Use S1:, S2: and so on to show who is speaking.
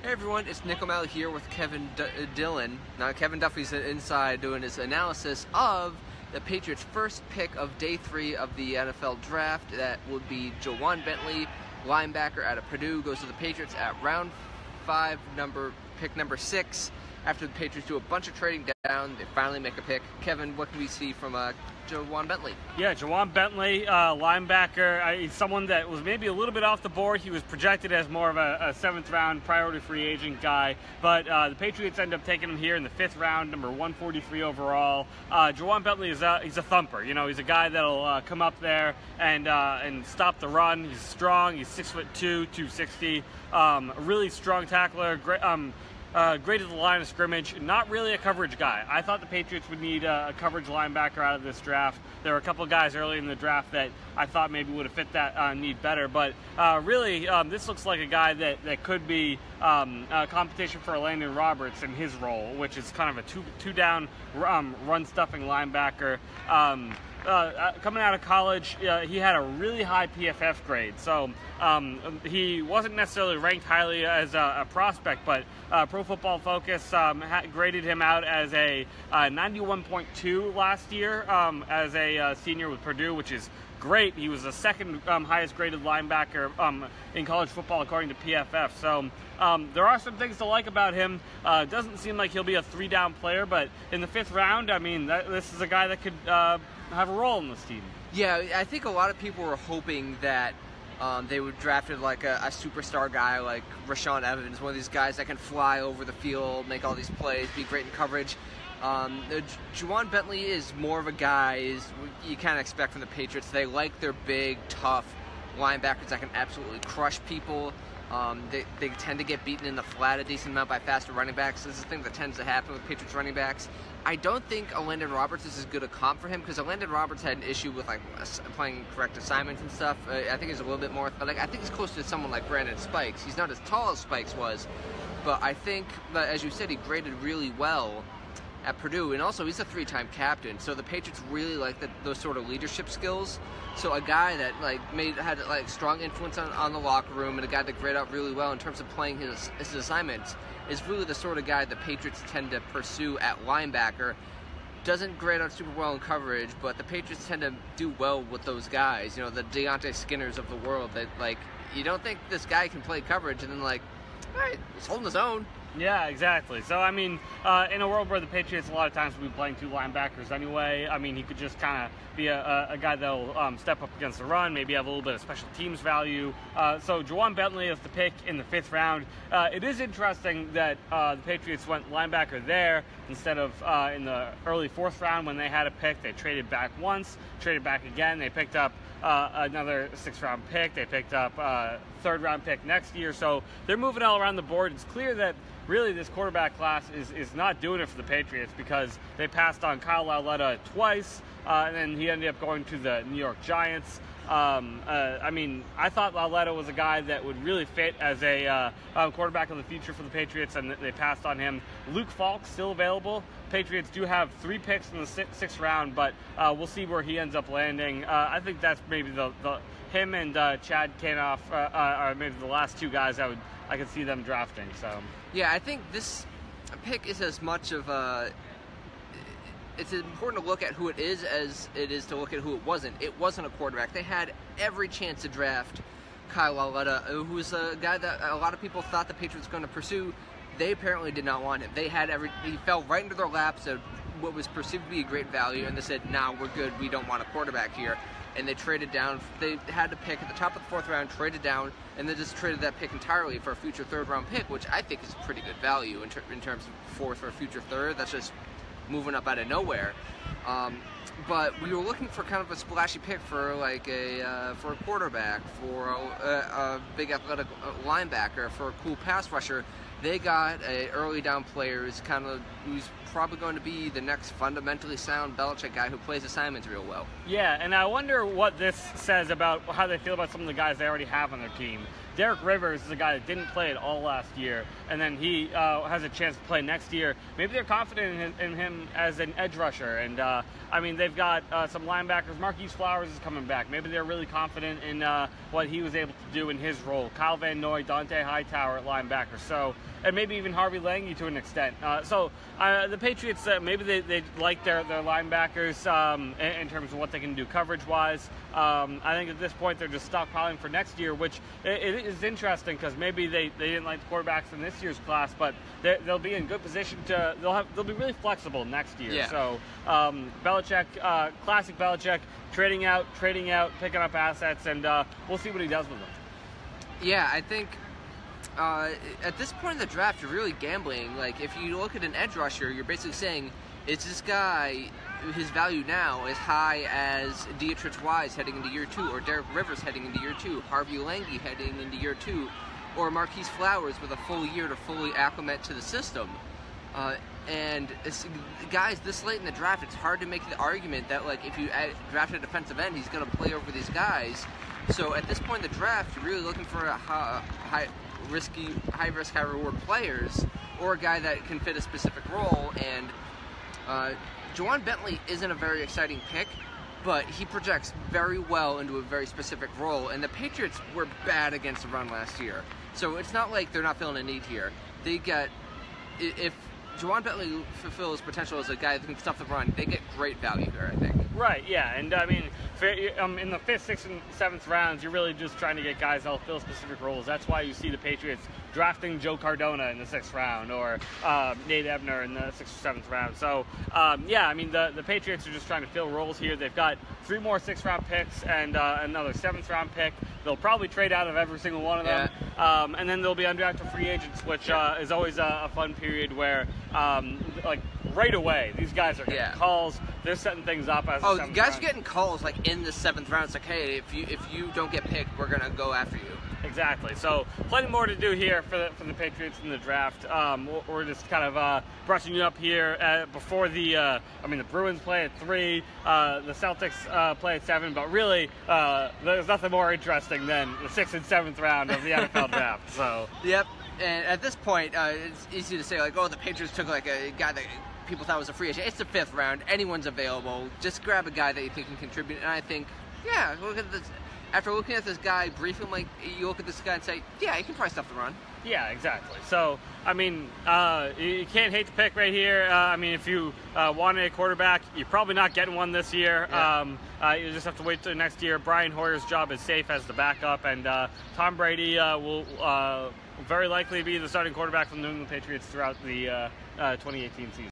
S1: Hey everyone, it's Nick O'Malley here with Dillon. Now Kevin Duffy's inside doing his analysis of the Patriots' first pick of day 3 of the NFL draft. That would be Ja'whaun Bentley, linebacker out of Purdue, goes to the Patriots at round 5, pick number 6. After the Patriots do a bunch of trading down, they finally make a pick. Kevin, what can we see from Ja'whaun Bentley?
S2: Yeah, Ja'whaun Bentley, linebacker. He's someone that was maybe a little bit off the board. He was projected as more of a 7th round priority free agent guy, but the Patriots end up taking him here in the 5th round, number 143 overall. Ja'whaun Bentley he's a thumper. You know, he's a guy that'll come up there and stop the run. He's strong. He's 6'2", 260. A really strong tackler. Great at the line of scrimmage, not really a coverage guy. I thought the Patriots would need a coverage linebacker out of this draft. There were a couple of guys early in the draft that I thought maybe would have fit that need better, but really this looks like a guy that could be a competition for Landon Roberts in his role, which is kind of a two-down run-stuffing linebacker. Coming out of college, he had a really high PFF grade, so he wasn't necessarily ranked highly as a prospect, but Pro Football Focus graded him out as a 91.2 last year as a senior with Purdue, which is great. He was the 2nd highest graded linebacker in college football according to PFF. So there are some things to like about him. Doesn't seem like he'll be a 3-down player, but in the 5th round, I mean, this is a guy that could have a role in this team.
S1: Yeah, I think a lot of people were hoping that they would drafted like a superstar guy like Rashaan Evans, one of these guys that can fly over the field, make all these plays, be great in coverage. Ja'whaun Bentley is more of a guy you kind of expect from the Patriots. They like their big, tough linebackers that can absolutely crush people. They tend to get beaten in the flat a decent amount by faster running backs. This is the thing that tends to happen with Patriots running backs. I don't think Landon Roberts is as good a comp for him because Landon Roberts had an issue with like playing correct assignments and stuff. I think he's a little bit more athletic. I think he's close to someone like Brandon Spikes. He's not as tall as Spikes was, but I think that, as you said, he graded really well at Purdue, and also he's a 3-time captain, so the Patriots really like those sort of leadership skills. So a guy that had strong influence on the locker room, and a guy that graded out really well in terms of playing his assignments is really the sort of guy the Patriots tend to pursue at linebacker. Doesn't grade out super well in coverage, but the Patriots tend to do well with those guys. You know, the Deontay Skinners of the world that you don't think this guy can play coverage, and then all right, he's holding his own.
S2: Yeah, exactly. So, I mean, in a world where the Patriots a lot of times will be playing 2 linebackers anyway, I mean, he could just kind of be a guy that'll step up against the run, maybe have a little bit of special teams value. So Ja'whaun Bentley is the pick in the 5th round. It is interesting that the Patriots went linebacker there instead of in the early 4th round when they had a pick. They traded back once, traded back again. They picked up another 6th-round pick. They picked up a 3rd-round pick next year. So they're moving all around the board. It's clear that really this quarterback class is not doing it for the Patriots because they passed on Kyle Lauletta twice, and then he ended up going to the New York Giants. I mean, I thought Lauletta was a guy that would really fit as a quarterback of the future for the Patriots, and they passed on him. Luke Falk's still available. Patriots do have 3 picks in the 6th round, but we'll see where he ends up landing. I think that's maybe him and Chad Kanoff are maybe the last 2 guys I could see them drafting. So
S1: yeah, I think this pick is as much of a. It's important to look at who it is as it is to look at who it wasn't. It wasn't a quarterback. They had every chance to draft Kyle Lauletta, who's a guy that a lot of people thought the Patriots were going to pursue. They apparently did not want him. He fell right into their laps of what was perceived to be a great value, and they said, "No, we're good. We don't want a quarterback here." And they traded down. They had to pick at the top of the 4th round, traded down, and they just traded that pick entirely for a future 3rd-round pick, which I think is pretty good value in terms of 4th or future 3rd. That's just moving up out of nowhere. But we were looking for kind of a splashy pick for a quarterback, for a big athletic linebacker, for a cool pass rusher. They got a early down player who's probably going to be the next fundamentally sound Belichick guy who plays assignments real well.
S2: Yeah, and I wonder what this says about how they feel about some of the guys they already have on their team. Derek Rivers is a guy that didn't play at all last year, and then he has a chance to play next year. Maybe they're confident in him as an edge rusher, and I mean, they've got some linebackers. Marquise Flowers is coming back. Maybe they're really confident in what he was able to do in his role. Kyle Van Noy, Dante Hightower at linebacker. So, and maybe even Harvey Lange to an extent. So the Patriots, maybe they like their linebackers in terms of what they can do coverage-wise. I think at this point they're just stockpiling for next year, which it is interesting because maybe they didn't like the quarterbacks in this year's class, but they'll be in good position to they'll be really flexible next year.
S1: Yeah.
S2: So Belichick, classic Belichick, trading out, picking up assets, and we'll see what he does with them.
S1: Yeah, I think at this point in the draft, you're really gambling. Like, if you look at an edge rusher, you're basically saying, is this guy, his value now as high as Dietrich Wise heading into year 2, or Derek Rivers heading into year 2, Harvey Lange heading into year 2, or Marquise Flowers with a full year to fully acclimate to the system. And guys, this late in the draft, it's hard to make the argument that, like, if you draft a defensive end, he's going to play over these guys. So at this point in the draft, you're really looking for a high-risk, high-reward players, or a guy that can fit a specific role. And Ja'whaun Bentley isn't a very exciting pick, but he projects very well into a very specific role. And the Patriots were bad against the run last year, so it's not like they're not feeling a need here. They get, if Ja'whaun Bentley fulfills potential as a guy that can stuff the run, they get great value here, I think.
S2: Right, yeah, and I mean, in the 5th, 6th, and 7th rounds, you're really just trying to get guys that'll fill specific roles. That's why you see the Patriots drafting Joe Cardona in the 6th round, or Nate Ebner in the 6th or 7th round. So, yeah, I mean, the Patriots are just trying to fill roles here. They've got 3 more 6th-round picks and another 7th-round pick. They'll probably trade out of every single one of them. And then there'll be undrafted free agents, which is always a fun period where, like, right away, these guys are getting calls. They're setting things up as
S1: guys round. Are getting calls like in the 7th round. It's like, hey, if you don't get picked, we're gonna go after you.
S2: Exactly. So plenty more to do here for the Patriots in the draft. We're just kind of brushing you up here before the Bruins play at 3, the Celtics play at 7, but really there's nothing more interesting than the 6th and 7th round of the NFL draft. So
S1: yep. And at this point, it's easy to say, like, oh, the Patriots took like a guy that people thought was a free agent. It's the 5th round. Anyone's available. Just grab a guy that you think can contribute. And I think, yeah, look at this. After looking at this guy briefly, like, you look at this guy and say, yeah, he can probably stuff the run.
S2: Yeah, exactly. So, I mean, you can't hate the pick right here. I mean, if you wanted a quarterback, you're probably not getting one this year. Yeah. You just have to wait till next year. Brian Hoyer's job is safe as the backup, and Tom Brady will very likely be the starting quarterback for the New England Patriots throughout the 2018 season.